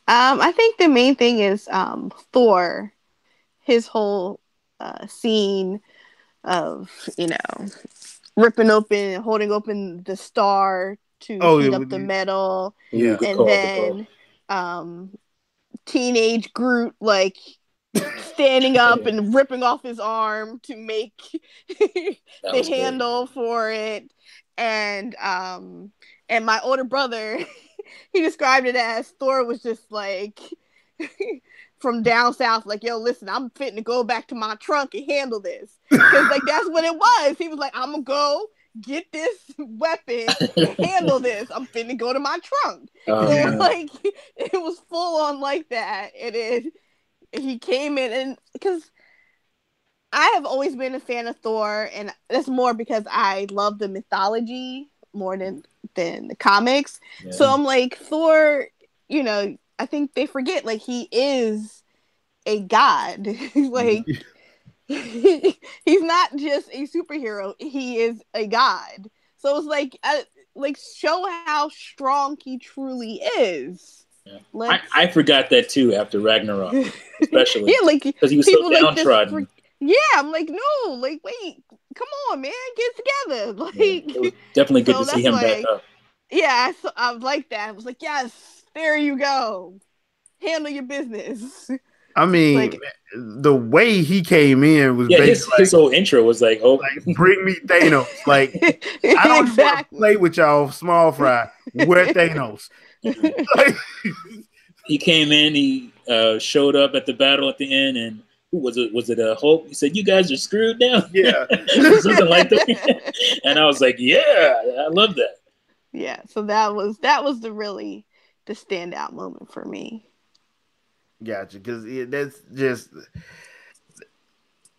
[SPEAKER 2] I think the main thing is Thor, his whole scene of ripping open and holding open the star to
[SPEAKER 1] Oh,
[SPEAKER 2] heat up the metal,
[SPEAKER 1] yeah.
[SPEAKER 3] Good
[SPEAKER 2] and
[SPEAKER 3] call, good call.
[SPEAKER 2] then teenage Groot like standing up and ripping off his arm to make the handle for it, and my older brother he described it as Thor was just like from down south, like, yo, listen, I'm fitting to go back to my trunk and handle this, because like that's what it was. He was like, I'm gonna go get this weapon and handle this. I'm finna go to my trunk. So like it was full on like that. He came in, and because I have always been a fan of Thor, and that's more because I love the mythology more than the comics. Yeah. So I'm like, Thor, I think they forget, like, he is a god. Like, he's not just a superhero, he is a god. So it's like show how strong he truly is.
[SPEAKER 3] Yeah. I forgot that too after Ragnarok, especially.
[SPEAKER 2] Yeah, like,
[SPEAKER 3] because he was so downtrodden.
[SPEAKER 2] Yeah, I'm like, no, like, wait, come on, man, get together. Like,
[SPEAKER 3] it was definitely good to see him back up.
[SPEAKER 2] Yeah, I was like that. I was like, yes, there you go. Handle your business.
[SPEAKER 1] I mean, like, the way he came in was
[SPEAKER 3] basically his whole intro was like, "Oh,
[SPEAKER 1] like, bring me Thanos." Like, I don't want to play with y'all, small fry. Where Thanos?
[SPEAKER 3] He came in. He showed up at the battle at the end, and who was it? Was it a Hulk? He said, "You guys are screwed now."
[SPEAKER 1] Yeah,
[SPEAKER 3] something like that. And I was like, "Yeah, I love that."
[SPEAKER 2] Yeah, so that was the standout moment for me.
[SPEAKER 1] Gotcha, because that's just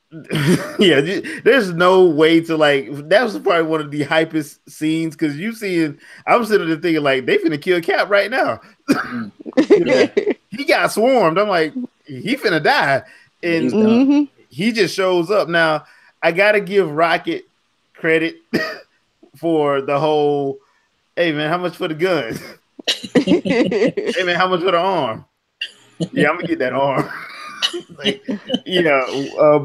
[SPEAKER 1] there's no way to, like, that was probably one of the hypest scenes, because I'm sitting there thinking, like, they finna kill Cap right now. He got swarmed. I'm like, he finna die, and he just shows up. Now I gotta give Rocket credit for the whole, hey man, how much for the gun? Hey man, how much for the arm? Yeah, I'm gonna get that arm. Like,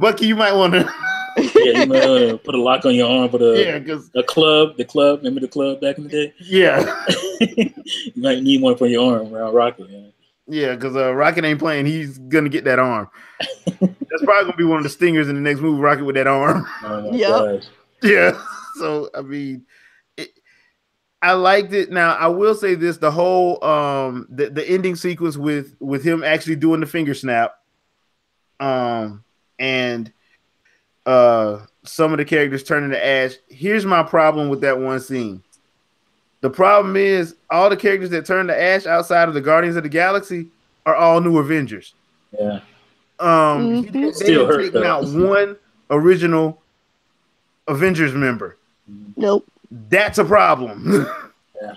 [SPEAKER 1] Bucky, you might want to.
[SPEAKER 3] Yeah, you might want to put a lock on your arm. Put a club. The club. Remember the club back in the day?
[SPEAKER 1] Yeah.
[SPEAKER 3] You might need one for your arm around Rocket.
[SPEAKER 1] Yeah, because Rocket ain't playing. He's gonna get that arm. That's probably gonna be one of the stingers in the next movie. Rocket with that arm.
[SPEAKER 3] Oh my gosh.
[SPEAKER 1] Yeah. So I mean, I liked it. Now I will say this: the whole the ending sequence with him actually doing the finger snap, and some of the characters turning to ash. Here's my problem with that one scene. The problem is all the characters that turn to ash outside of the Guardians of the Galaxy are all new Avengers.
[SPEAKER 3] Yeah.
[SPEAKER 1] They didn't take out one original Avengers member.
[SPEAKER 2] Nope.
[SPEAKER 1] That's a problem.
[SPEAKER 3] Yeah.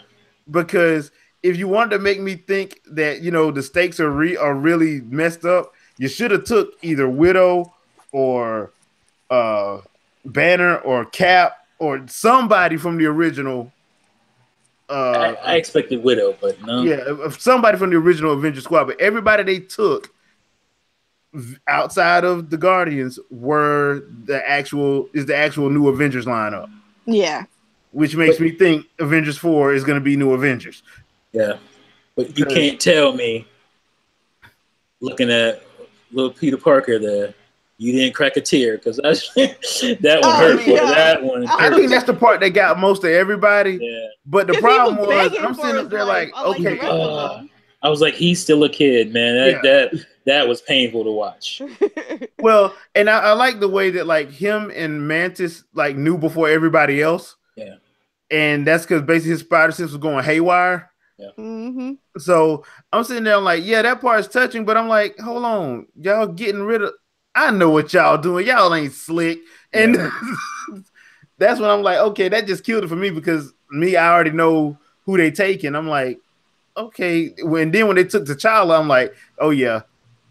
[SPEAKER 1] Because if you wanted to make me think that, the stakes are really messed up, you should have took either Widow or Banner or Cap or somebody from the original.
[SPEAKER 3] I expected Widow, but no.
[SPEAKER 1] Yeah, somebody from the original Avengers squad, but everybody they took outside of the Guardians were the actual new Avengers lineup.
[SPEAKER 2] Yeah.
[SPEAKER 1] Which makes me think Avengers 4 is going to be new Avengers.
[SPEAKER 3] Yeah. But you can't tell me, looking at little Peter Parker there, you didn't crack a tear, because that one hurt.
[SPEAKER 2] Yeah.
[SPEAKER 3] That one hurt.
[SPEAKER 1] I think that's the part that got most of everybody.
[SPEAKER 3] Yeah.
[SPEAKER 1] But the problem was, I'm sitting up there like, okay.
[SPEAKER 3] I was like, he's still a kid, man. That was painful to watch.
[SPEAKER 1] Well, and I like the way that, like, him and Mantis, like, knew before everybody else.
[SPEAKER 3] Yeah.
[SPEAKER 1] And that's because basically his spider sense was going haywire.
[SPEAKER 3] Yeah.
[SPEAKER 2] Mm-hmm.
[SPEAKER 1] So I'm sitting there like, yeah, that part's touching, but I'm like, hold on, y'all getting rid of. I know what y'all doing. Y'all ain't slick, and that's when I'm like, okay, that just killed it for me, because I already know who they taking. I'm like, okay. When they took T'Challa, I'm like, oh yeah,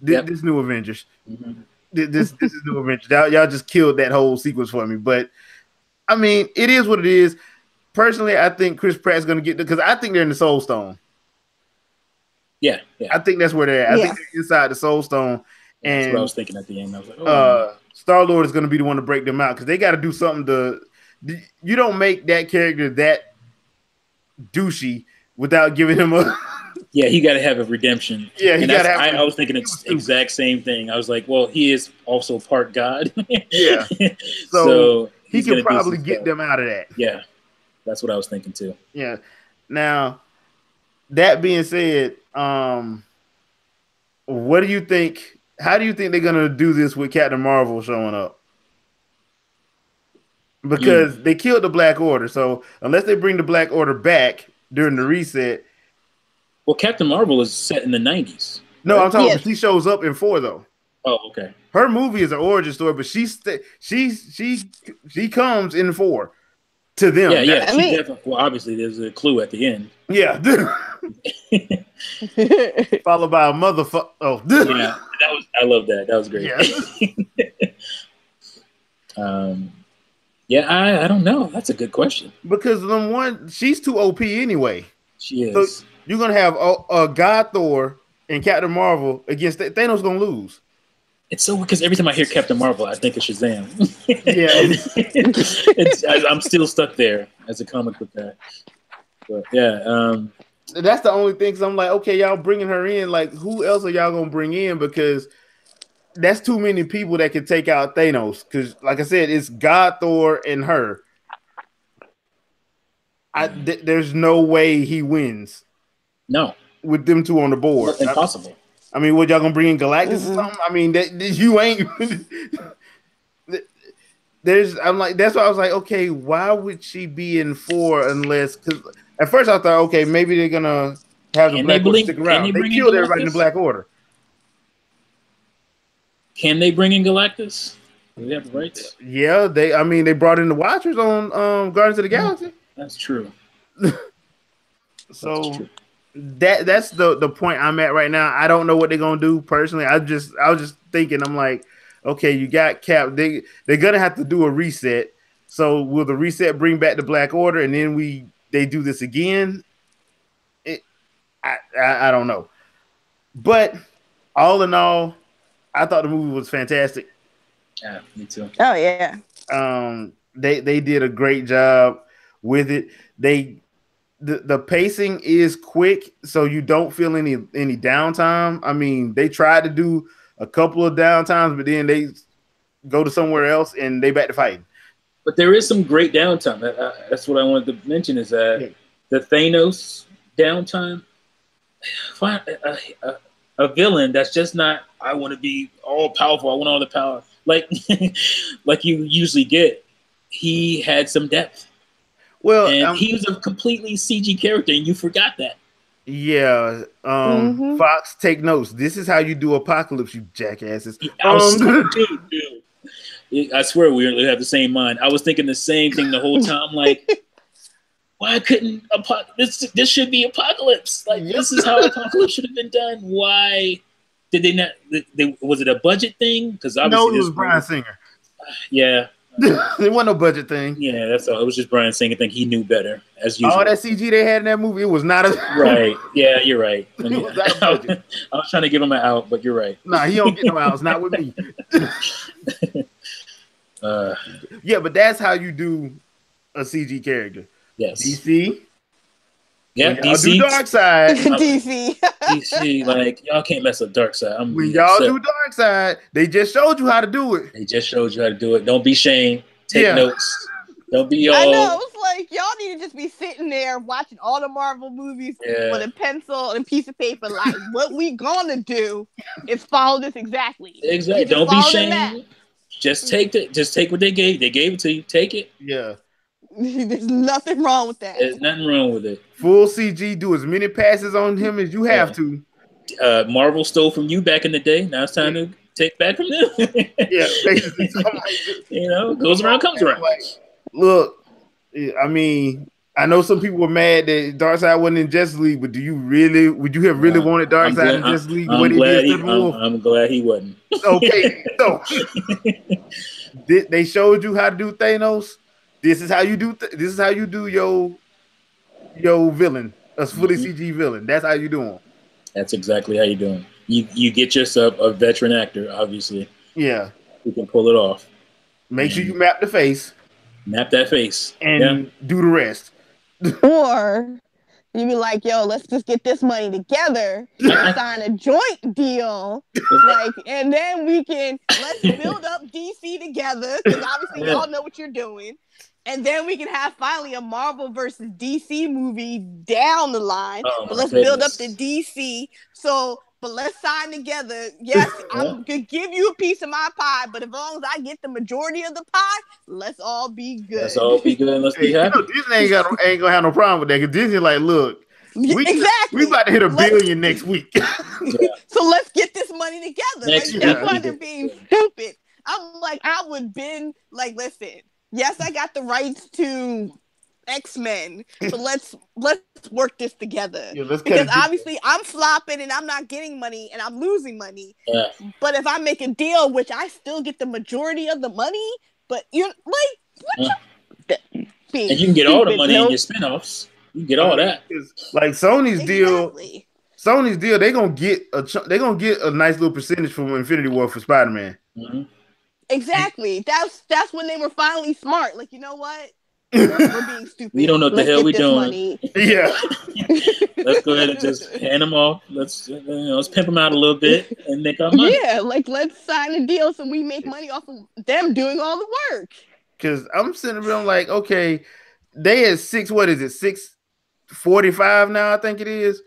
[SPEAKER 1] this new Avengers.
[SPEAKER 3] Mm-hmm.
[SPEAKER 1] This is New Avengers. Y'all just killed that whole sequence for me. But I mean, it is what it is. Personally, I think Chris Pratt's going to get because I think they're in the Soul Stone.
[SPEAKER 3] Yeah.
[SPEAKER 1] I think that's where they're at. I think they're inside the Soul Stone. And
[SPEAKER 3] that's what I was thinking at the end. I was like,
[SPEAKER 1] Star-Lord is going to be the one to break them out because they got to do something to. You don't make that character that douchey without giving him a.
[SPEAKER 3] Yeah, he got to have a redemption.
[SPEAKER 1] Yeah, he got to have.
[SPEAKER 3] I was thinking the exact same thing. I was like, well, he is also part God.
[SPEAKER 1] Yeah. So he can probably get them out of that.
[SPEAKER 3] Yeah, that's what I was thinking too.
[SPEAKER 1] Yeah. Now, that being said, what do you think? How do you think they're gonna do this with Captain Marvel showing up? Because they killed the Black Order, so unless they bring the Black Order back during the reset.
[SPEAKER 3] Well, Captain Marvel is set in the 90s.
[SPEAKER 1] No, I'm talking. She shows up in 4 though.
[SPEAKER 3] Oh, okay.
[SPEAKER 1] Her movie is an origin story, but she comes in 4 to them.
[SPEAKER 3] Yeah. Well, obviously, there's a clue at the end.
[SPEAKER 1] Yeah. Followed by a motherfucker. Oh,
[SPEAKER 3] yeah. I love that. That was great.
[SPEAKER 1] Yeah.
[SPEAKER 3] I don't know. That's a good question.
[SPEAKER 1] Because she's too OP anyway.
[SPEAKER 3] She is.
[SPEAKER 1] So you're gonna have a God Thor and Captain Marvel against Thanos. Gonna lose.
[SPEAKER 3] It's so because every time I hear Captain Marvel, I think of Shazam.
[SPEAKER 1] Yeah,
[SPEAKER 3] I'm still stuck there as a comic book guy. But yeah,
[SPEAKER 1] that's the only thing. Cause I'm like, okay, y'all bringing her in. Like, who else are y'all gonna bring in? Because that's too many people that can take out Thanos. Because, like I said, it's God, Thor, and her. There's no way he wins.
[SPEAKER 3] No,
[SPEAKER 1] with them 2 on the board,
[SPEAKER 3] it's impossible.
[SPEAKER 1] I mean, what y'all gonna bring in Galactus or something? I mean, you ain't. I'm like, that's why I was like, okay, why would she be in 4 unless? Because at first I thought, okay, maybe they're gonna have the Black Order stick around. They killed everybody in the Black Order.
[SPEAKER 3] Can they bring in Galactus? Do they have the rights?
[SPEAKER 1] Yeah, they brought in the Watchers on Guardians of the Galaxy.
[SPEAKER 3] That's true.
[SPEAKER 1] So that's the point I'm at right now. I don't know what they're gonna do personally. I was just thinking, I'm like, okay, you got Cap. They're gonna have to do a reset. So will the reset bring back the Black Order, and then they do this again? I don't know. But all in all, I thought the movie was fantastic.
[SPEAKER 3] Yeah, me too.
[SPEAKER 2] Oh yeah.
[SPEAKER 1] They did a great job with it. The pacing is quick, so you don't feel any downtime. I mean, they tried to do a couple of downtimes, but then they go to somewhere else and they back to fighting.
[SPEAKER 3] But there is some great downtime. That's what I wanted to mention is that the Thanos downtime. Find a villain that's just not. I want to be all powerful. I want all the power, like you usually get. He had some depth. Well, and he was a completely CG character, and you forgot that.
[SPEAKER 1] Yeah. Fox, take notes. This is how you do Apocalypse, you jackasses.
[SPEAKER 3] Dude. I swear we have the same mind. I was thinking the same thing the whole time. Like, why couldn't this should be Apocalypse? Like, this is how Apocalypse should have been done. Why did they not? Was it a budget thing? Because obviously,
[SPEAKER 1] no, it was Bryan Singer.
[SPEAKER 3] Yeah.
[SPEAKER 1] It wasn't no budget thing.
[SPEAKER 3] Yeah, that's all. It was just Bryan Singer. I think he knew better, as usual.
[SPEAKER 1] All that CG they had in that movie, it was not a
[SPEAKER 3] right. Yeah, you're right. I was trying to give him an out, but you're right.
[SPEAKER 1] Nah, he don't get no outs. Not with me. Yeah, but that's how you do a CG character.
[SPEAKER 3] Yes.
[SPEAKER 1] DC.
[SPEAKER 3] Yeah,
[SPEAKER 1] DC. Do Darkseid.
[SPEAKER 2] DC.
[SPEAKER 3] Like, y'all can't mess up Darkseid.
[SPEAKER 1] When y'all do Darkseid, they just showed you how to do it.
[SPEAKER 3] They just showed you how to do it. Don't be shamed. Take notes. Don't be all.
[SPEAKER 2] I know. It's like y'all need to just be sitting there watching all the Marvel movies with a pencil and a piece of paper. Like, what we gonna do is follow this exactly.
[SPEAKER 3] Exactly. Don't be shamed. Just take it. Just take what they gave. They gave it to you. Take it.
[SPEAKER 1] Yeah.
[SPEAKER 2] There's nothing wrong with that.
[SPEAKER 3] There's nothing wrong with it.
[SPEAKER 1] Full CG, do as many passes on him as you have to.
[SPEAKER 3] Marvel stole from you back in the day. Now it's time to take back from them.
[SPEAKER 1] Yeah, basically.
[SPEAKER 3] Goes around, comes around.
[SPEAKER 1] Look, I mean, I know some people were mad that Darkseid wasn't in Justice League, but would you have really wanted Darkseid in Justice League the way they did Steppenwolf?
[SPEAKER 3] I'm glad he wasn't.
[SPEAKER 1] Okay, so they showed you how to do Thanos. This is how you do. This is how you do your villain, a fully CG villain. That's how you do him.
[SPEAKER 3] That's exactly how you do him. You get yourself a veteran actor, obviously.
[SPEAKER 1] Yeah,
[SPEAKER 3] who can pull it off.
[SPEAKER 1] Make sure you map the face.
[SPEAKER 3] Map that face
[SPEAKER 1] and do the rest.
[SPEAKER 2] Or you be like, yo, let's just get this money together and sign a joint deal. And then let's build up DC together, because obviously y'all know what you're doing. And then we can have finally a Marvel versus DC movie down the line. But let's build up the DC. But let's sign together. Yes, I'm gonna give you a piece of my pie, but as long as I get the majority of the pie, let's all be good.
[SPEAKER 3] Let's all be good and let's be happy.
[SPEAKER 1] Disney ain't gonna have no problem with that, because Disney like, look, we about to hit $1 billion next week.
[SPEAKER 2] So let's get this money together. They're being stupid. I'm like, I would been like, listen, yes, I got the rights to X-Men, so let's work this together. Because obviously I'm flopping and I'm not getting money and I'm losing money. But if I make a deal, which I still get the majority of the money, but you're like,
[SPEAKER 3] and you can get all the money in your spinoffs. You can get all that.
[SPEAKER 1] Like Sony's deal, they're gonna get a nice little percentage from Infinity War for Spider-Man.
[SPEAKER 2] Exactly. That's when they were finally smart. Like, you know what? We're being stupid.
[SPEAKER 3] We don't know what the hell we're doing.
[SPEAKER 2] Money.
[SPEAKER 1] Yeah.
[SPEAKER 3] Let's go ahead and just hand them off. Let's pimp them out a little bit and make our money.
[SPEAKER 2] Yeah, let's sign a deal so we make money off of them doing all the work.
[SPEAKER 1] Because I'm sitting around like, okay, they at 645 now, I think it is.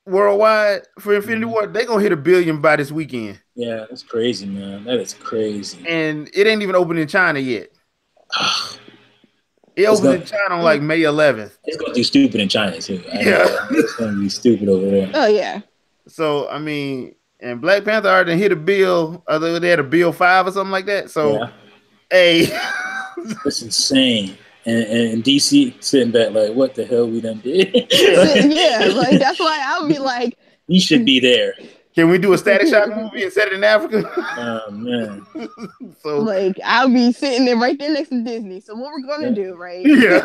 [SPEAKER 1] Worldwide for Infinity War, they're gonna hit $1 billion by this weekend.
[SPEAKER 3] Yeah, that's crazy, man. That is crazy.
[SPEAKER 1] And it ain't even open in China yet. It opens in China on like May 11th.
[SPEAKER 3] It's gonna do stupid in China too. It's gonna be stupid over there.
[SPEAKER 2] Oh yeah.
[SPEAKER 1] So I mean, and Black Panther already hit a bill. They had a bill 5 or something like that. So, hey,
[SPEAKER 3] it's insane. And DC sitting back like, what the hell we done did?
[SPEAKER 2] Like that's why I would be like,
[SPEAKER 3] we should be there.
[SPEAKER 1] Can we do a Static Shock movie and set it in Africa?
[SPEAKER 3] Oh man!
[SPEAKER 2] So like I'll be sitting there right there next to Disney. So what we're gonna do, right?
[SPEAKER 1] Yeah.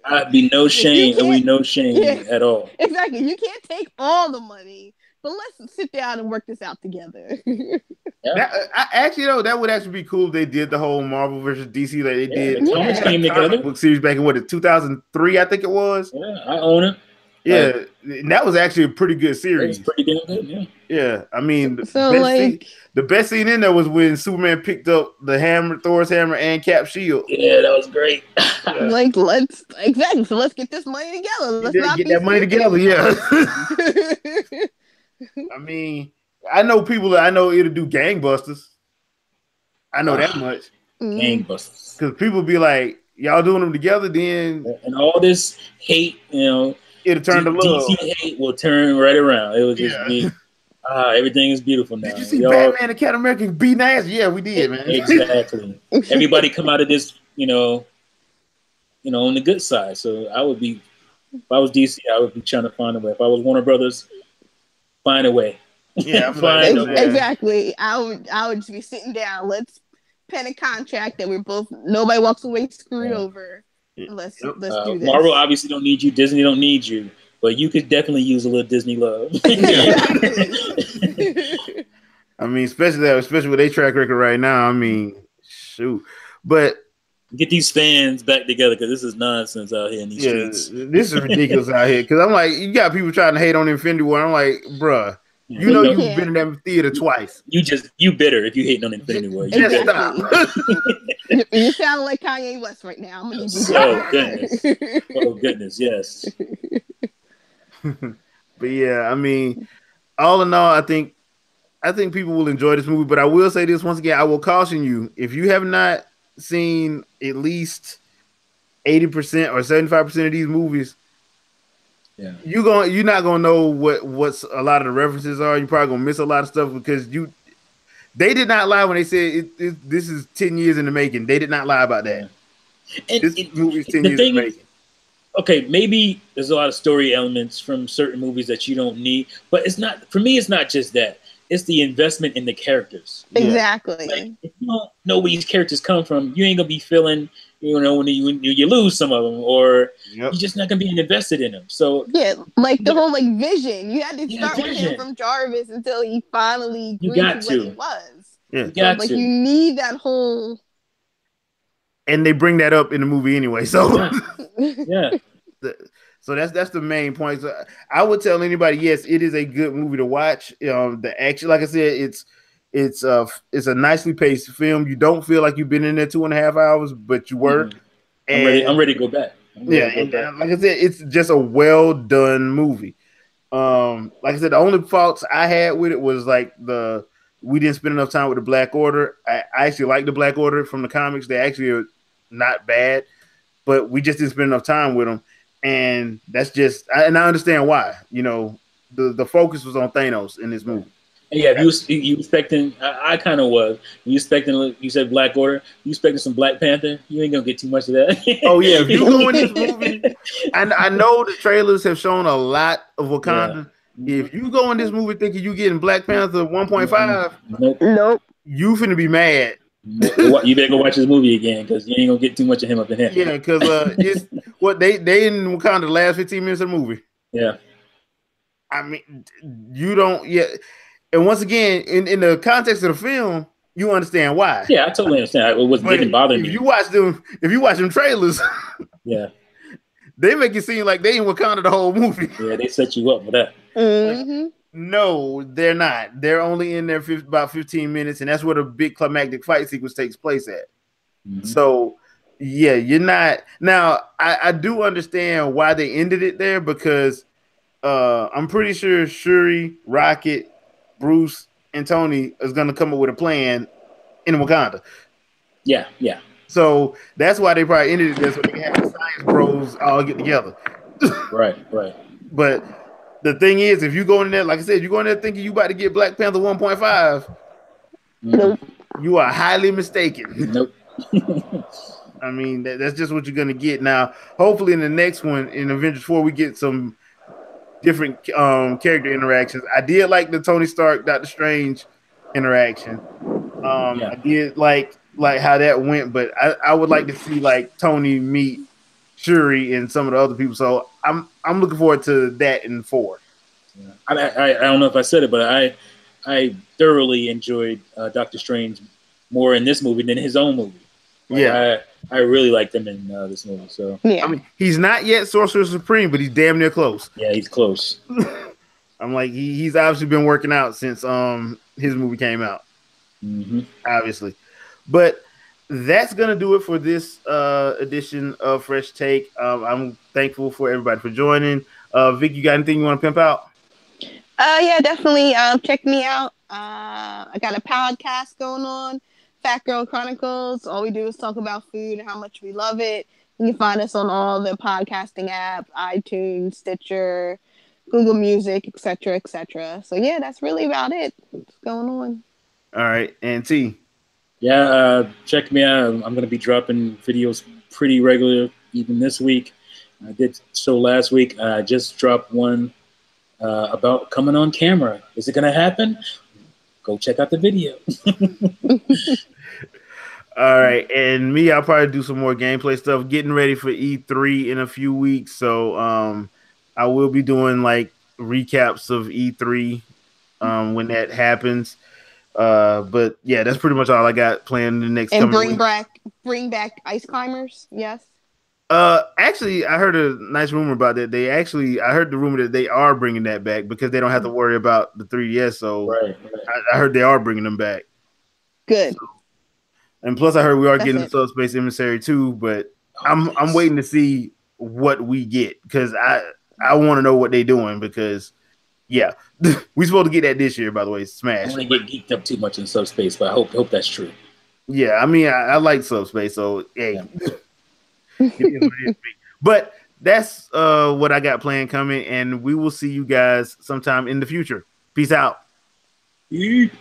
[SPEAKER 3] I'd be no shame, and we no shame at all.
[SPEAKER 2] Exactly. You can't take all the money, but let's sit down and work this out together.
[SPEAKER 1] That would actually be cool if they did the whole Marvel versus DC that they did.
[SPEAKER 3] Comics came together.
[SPEAKER 1] Book series back in 2003, I think it was.
[SPEAKER 3] Yeah, I own it.
[SPEAKER 1] Yeah, and that was actually a pretty good series.
[SPEAKER 3] It's pretty damn good, yeah.
[SPEAKER 1] Yeah, I mean, the best scene in there was when Superman picked up the hammer, Thor's hammer, and Cap's shield.
[SPEAKER 3] Yeah, that was great.
[SPEAKER 2] So let's get this money together. Let's not
[SPEAKER 1] get that money together. Yeah. I mean, I know it'll do gangbusters. I know that much.
[SPEAKER 3] Gangbusters.
[SPEAKER 1] Because people be like, y'all doing them together, then
[SPEAKER 3] and all this hate,
[SPEAKER 1] it'll turn to love.
[SPEAKER 3] DC hate will turn right around. It will just be everything is beautiful now.
[SPEAKER 1] Did you see Batman and Captain America beating ass? Yeah, we did, man.
[SPEAKER 3] Exactly. Everybody come out of this, on the good side. So I would be, if I was DC, I would be trying to find a way. If I was Warner Brothers, find a way.
[SPEAKER 1] Yeah,
[SPEAKER 2] exactly. I would just be sitting down. Let's pen a contract that nobody walks away screwed over. Let's do this.
[SPEAKER 3] Marvel obviously don't need you. Disney don't need you, but you could definitely use a little Disney love.
[SPEAKER 1] I mean, especially with their track record right now. I mean, shoot, but
[SPEAKER 3] get these fans back together, because this is nonsense out here in these streets.
[SPEAKER 1] This is ridiculous out here. Because I'm like, you got people trying to hate on Infinity War. I'm like, bruh. You've been in that theater twice.
[SPEAKER 3] You bitter if you hating on Infinity War.
[SPEAKER 1] Just stop.
[SPEAKER 2] You sound like Kanye West right now. I'm gonna need you
[SPEAKER 3] Oh goodness, yes.
[SPEAKER 1] But yeah, I mean, all in all, I think people will enjoy this movie. But I will say this once again: I will caution you, if you have not seen at least 80% or 75% of these movies.
[SPEAKER 3] Yeah.
[SPEAKER 1] You're not gonna know what's a lot of the references are. You're probably gonna miss a lot of stuff because they did not lie when they said this is 10 years in the making. They did not lie about that.
[SPEAKER 3] And
[SPEAKER 1] This movie's 10
[SPEAKER 3] the
[SPEAKER 1] years
[SPEAKER 3] thing
[SPEAKER 1] in
[SPEAKER 3] is,
[SPEAKER 1] making.
[SPEAKER 3] okay, maybe there's a lot of story elements from certain movies that you don't need, but it's not, for me, it's not just that. It's the investment in the characters.
[SPEAKER 2] Exactly.
[SPEAKER 3] Like, if you don't know where these characters come from, you ain't gonna be feeling, when you lose some of them, or you're just not gonna be invested in them. So
[SPEAKER 2] yeah, like the whole like vision. You had to
[SPEAKER 3] Yeah,
[SPEAKER 2] start with him
[SPEAKER 3] vision.
[SPEAKER 2] from Jarvis until he finally
[SPEAKER 3] You
[SPEAKER 2] grew
[SPEAKER 3] got
[SPEAKER 2] to
[SPEAKER 3] to.
[SPEAKER 2] what he was.
[SPEAKER 1] Yeah.
[SPEAKER 3] You got
[SPEAKER 2] like
[SPEAKER 3] to.
[SPEAKER 2] you need that whole.
[SPEAKER 1] And they bring that up in the movie anyway. So
[SPEAKER 3] Yeah.
[SPEAKER 1] so that's the main point. So I would tell anybody, yes, it is a good movie to watch. The action, like I said, it's a nicely paced film. You don't feel like you've been in there 2.5 hours, but you were.
[SPEAKER 3] Mm-hmm. I'm ready to go back.
[SPEAKER 1] Like I said, it's just a well done movie. Like I said, the only faults I had with it was like we didn't spend enough time with the Black Order. I actually like the Black Order from the comics. They actually are not bad, but we just didn't spend enough time with them. And that's just, and I understand why. The focus was on Thanos in this movie.
[SPEAKER 3] Yeah, if you expecting, I kind of was. You expecting, you said Black Order. You expecting some Black Panther? You ain't gonna get too much of that.
[SPEAKER 1] Oh yeah, if you go in this movie, and I know the trailers have shown a lot of Wakanda. Yeah. If you go in this movie thinking you getting Black Panther 1.5,
[SPEAKER 2] nope,
[SPEAKER 1] you finna be mad.
[SPEAKER 3] You better go watch this movie again because you ain't gonna get too much of him up in here.
[SPEAKER 1] Yeah, because it's what they in Wakanda the last 15 minutes of the movie.
[SPEAKER 3] Yeah,
[SPEAKER 1] I mean, you don't. Yeah. And once again, in the context of the film, you understand why.
[SPEAKER 3] Yeah, I totally understand. It didn't bother me.
[SPEAKER 1] If you watch them trailers,
[SPEAKER 3] yeah,
[SPEAKER 1] they make it seem like they in Wakanda the whole movie.
[SPEAKER 3] Yeah, they set you up for that.
[SPEAKER 2] Mm-hmm.
[SPEAKER 1] No, they're not. They're only in there about 15 minutes, and that's where the big climactic fight sequence takes place at. Mm-hmm. So, yeah, you're not. Now, I do understand why they ended it there because I'm pretty sure Shuri, Rocket, Bruce, and Tony is going to come up with a plan in Wakanda.
[SPEAKER 3] Yeah, yeah.
[SPEAKER 1] So that's why they probably ended it there, so they can have the science bros all get together.
[SPEAKER 3] Right.
[SPEAKER 1] But the thing is, if you go in there, like I said, you go in there thinking you about to get Black Panther 1.5,
[SPEAKER 2] nope.
[SPEAKER 1] You are highly mistaken.
[SPEAKER 3] Nope.
[SPEAKER 1] I mean, that's just what you're going to get. Now, hopefully in the next one, in Avengers 4, we get some different character interactions. I did like the Tony Stark, Doctor Strange interaction. I did like how that went, but I would like to see like Tony meet Shuri and some of the other people. So I'm looking forward to that in 4.
[SPEAKER 3] Yeah. I don't know if I said it, but I thoroughly enjoyed Doctor Strange more in this movie than his own movie. I really liked him in this movie. So
[SPEAKER 2] yeah,
[SPEAKER 1] I mean, he's not yet Sorcerer Supreme, but he's damn near close.
[SPEAKER 3] Yeah, he's close.
[SPEAKER 1] I'm like he's obviously been working out since his movie came out.
[SPEAKER 3] Mm-hmm.
[SPEAKER 1] Obviously, but that's gonna do it for this edition of Fresh Take. I'm thankful for everybody for joining. Vic, you got anything you want to pimp out?
[SPEAKER 2] Yeah, definitely. Check me out. I got a podcast going on, Fat Girl Chronicles. All we do is talk about food and how much we love it. You can find us on all the podcasting apps, iTunes, Stitcher, Google Music, etc., etc. So yeah, that's really about it. What's going on?
[SPEAKER 1] All right, and T.
[SPEAKER 3] Yeah, check me out. I'm going to be dropping videos pretty regular, even this week. I did so last week. I just dropped one about coming on camera. Is it going to happen? Go check out the video.
[SPEAKER 1] All right, and me, I'll probably do some more gameplay stuff. Getting ready for E3 in a few weeks, so I will be doing like recaps of E3 when that happens. But yeah, that's pretty much all I got planned the next.
[SPEAKER 2] And bring back Ice Climbers. Yes.
[SPEAKER 1] Actually, I heard a nice rumor about that. I heard the rumor that they are bringing that back because they don't have to worry about the 3DS. So
[SPEAKER 3] right.
[SPEAKER 1] I heard they are bringing them back.
[SPEAKER 2] Good.
[SPEAKER 1] So, and plus, I heard we are getting the Subspace Emissary too. But I'm waiting to see what we get because I want to know what they're doing because yeah, we supposed to get that this year. By the way, Smash.
[SPEAKER 3] I want to get geeked up too much in Subspace, but I hope that's true.
[SPEAKER 1] Yeah, I mean, I like Subspace, so hey. Yeah. But that's what I got planned coming, and we will see you guys sometime in the future. Peace out.
[SPEAKER 3] Yeet.